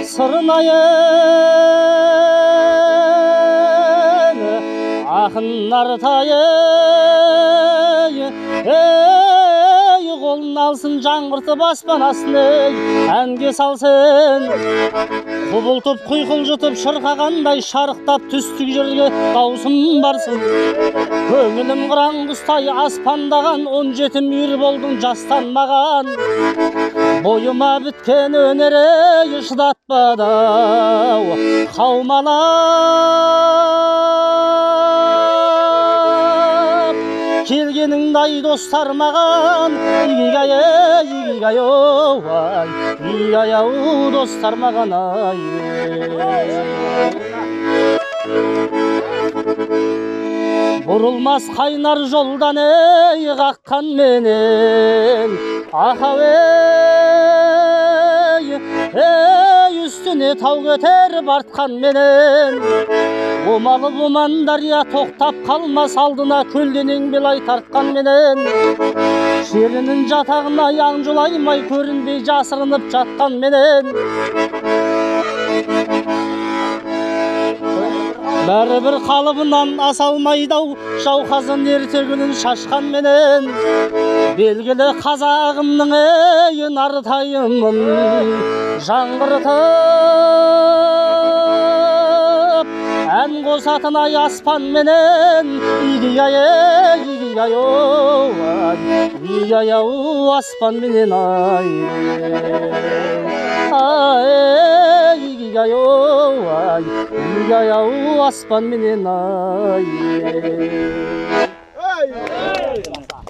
Sırnayın akınlar tayı kolunu alsın жаңғыртып аспан астын әнге салсын құбылтып құйқылжытып шырқағандай шарықтап түстік жерге даусым барсын көңілім қыран құстай аспандаған 17 мүйір болдың жастанмаған бойыма біткен өнері шыдатпады қаумалап келгеніңдай достар маған игигай-ау достар маған ай бұрылмас қайнар жолдан қаққан менен ақау үстіне тау көтеріп артқан менен омалы буман дария тоқтап қалмас алдына көлденең белай тартқан менен шерінің жатағына яң жолаймай көрінбей жасырынып жатқан менен бәрібір қалыбынан аса алмайды-ау жауқазын ертегінің шашқан менен белгілі қазағымның нартайымын жаңғыртып ән қосатын ай аспан менен игигай-ау аспан менен ай игигай-ау аспан менен ай